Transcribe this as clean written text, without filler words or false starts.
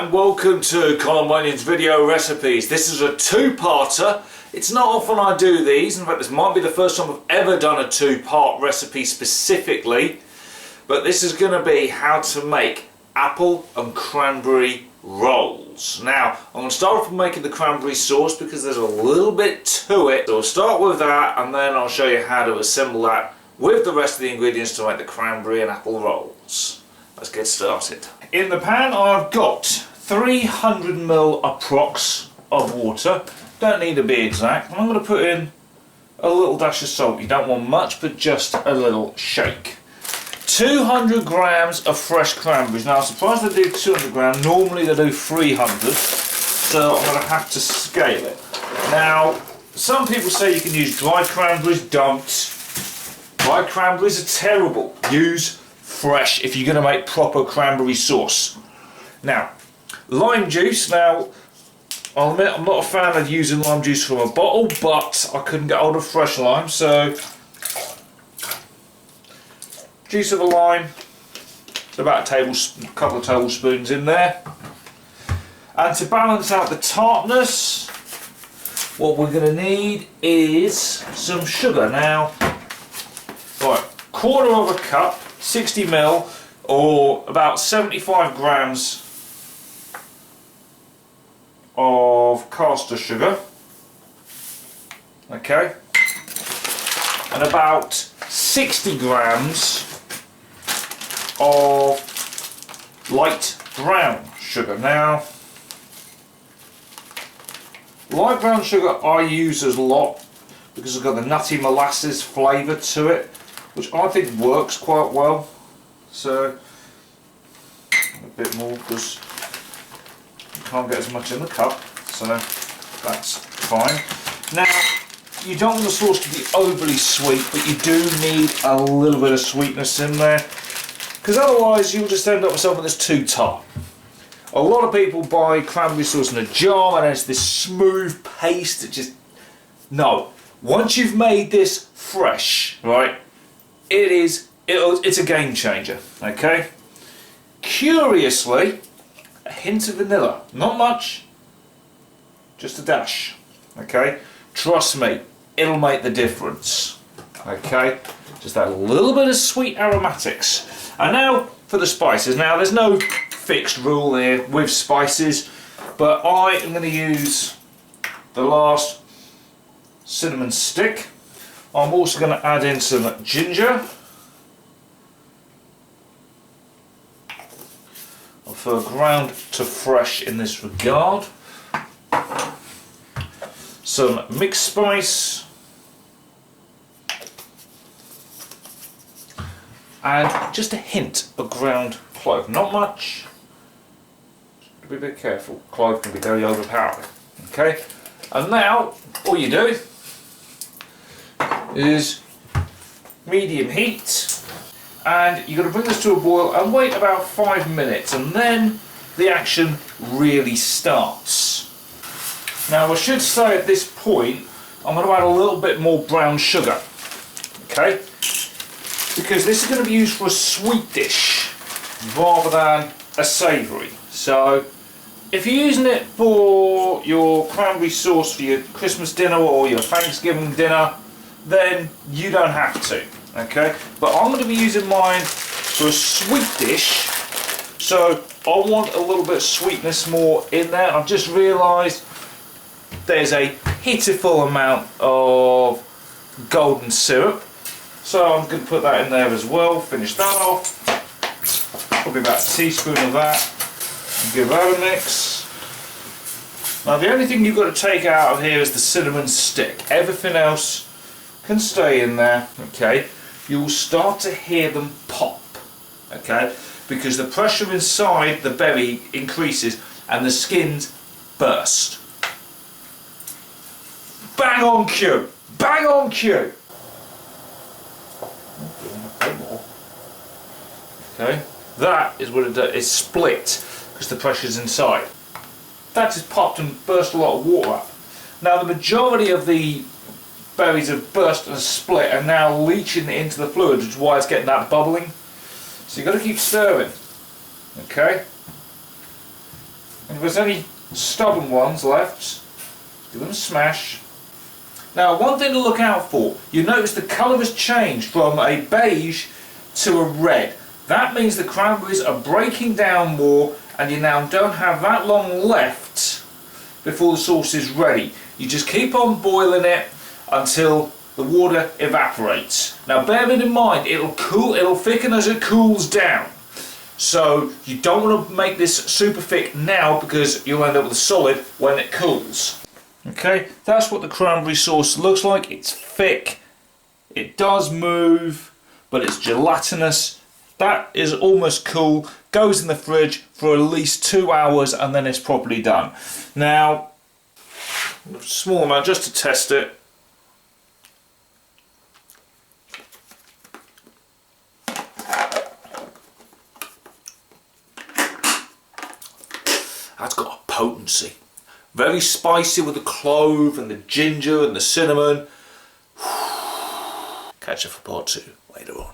and welcome to Colin Bunyan's video recipes. This is a two-parter. It's not often I do these, in fact this might be the first time I've ever done a two-part recipe specifically, but this is going to be how to make apple and cranberry rolls. Now I'm going to start off with making the cranberry sauce because there's a little bit to it, so we'll start with that and then I'll show you how to assemble that with the rest of the ingredients to make the cranberry and apple rolls. Let's get started. In the pan I've got 300 ml approx of water. Don't need to be exact. And I'm going to put in a little dash of salt. You don't want much, but just a little shake. 200 grams of fresh cranberries. Now I'm surprised they do 200 grams. Normally they do 300. So I'm going to have to scale it. Now some people say you can use dry cranberries. Don't. Dry cranberries are terrible. Use fresh if you're going to make proper cranberry sauce. Now, lime juice. Now, I'll admit I'm not a fan of using lime juice from a bottle, but I couldn't get hold of fresh lime, so juice of a lime, about a couple of tablespoons in there. And to balance out the tartness, what we're going to need is some sugar. Now, right, quarter of a cup, 60 ml, or about 75 grams of caster sugar, okay, and about 60 grams of light brown sugar. Now, light brown sugar I use a lot because it's got the nutty molasses flavour to it, which I think works quite well. So a bit more because you can't get as much in the cup, so that's fine. Now you don't want the sauce to be overly sweet, but you do need a little bit of sweetness in there, because otherwise you'll just end up with something that's too tart. A lot of people buy cranberry sauce in a jar and it's this smooth paste that just, no. Once you've made this fresh, right, it's a game changer, okay? Curiously, a hint of vanilla, not much, just a dash, okay? Trust me, it'll make the difference, okay? Just that little bit of sweet aromatics. And now for the spices. Now there's no fixed rule here with spices, but I am going to use the last cinnamon stick. I'm also going to add in some ginger. I prefer ground to fresh in this regard. Some mixed spice. And just a hint of ground clove. Not much. Be a bit careful. Clove can be very overpowering. Okay? And now, all you do is medium heat, and you've got to bring this to a boil and wait about 5 minutes, and then the action really starts. Now I should say at this point I'm going to add a little bit more brown sugar, okay, because this is going to be used for a sweet dish rather than a savoury. So if you're using it for your cranberry sauce for your Christmas dinner or your Thanksgiving dinner, then you don't have to, okay? But I'm going to be using mine for a sweet dish, so I want a little bit of sweetness more in there. I've just realised there's a pitiful amount of golden syrup, so I'm going to put that in there as well. Finish that off, probably about a teaspoon of that, and give that a mix. Now the only thing you've got to take out of here is the cinnamon stick. Everything else can stay in there, okay? You'll start to hear them pop, okay? Because the pressure inside the berry increases and the skins burst. Bang on cue! Bang on cue! Okay, that is what it does. It's split because the pressure's inside. That just popped and burst a lot of water up. Now the majority of the berries have burst and split and now leaching into the fluid, which is why it's getting that bubbling. So you've got to keep stirring. Okay? And if there's any stubborn ones left, give them a smash. Now, one thing to look out for, you notice the colour has changed from a beige to a red. That means the cranberries are breaking down more, and you now don't have that long left before the sauce is ready. You just keep on boiling it until the water evaporates. Now, bear it in mind, it'll thicken as it cools down. So you don't want to make this super thick now, because you'll end up with a solid when it cools. Okay, that's what the cranberry sauce looks like. It's thick, it does move, but it's gelatinous. That is almost cool. Goes in the fridge for at least 2 hours, and then it's properly done. Now, a small amount just to test it. That's got a potency. Very spicy with the clove and the ginger and the cinnamon. Catch you for part 2 later on.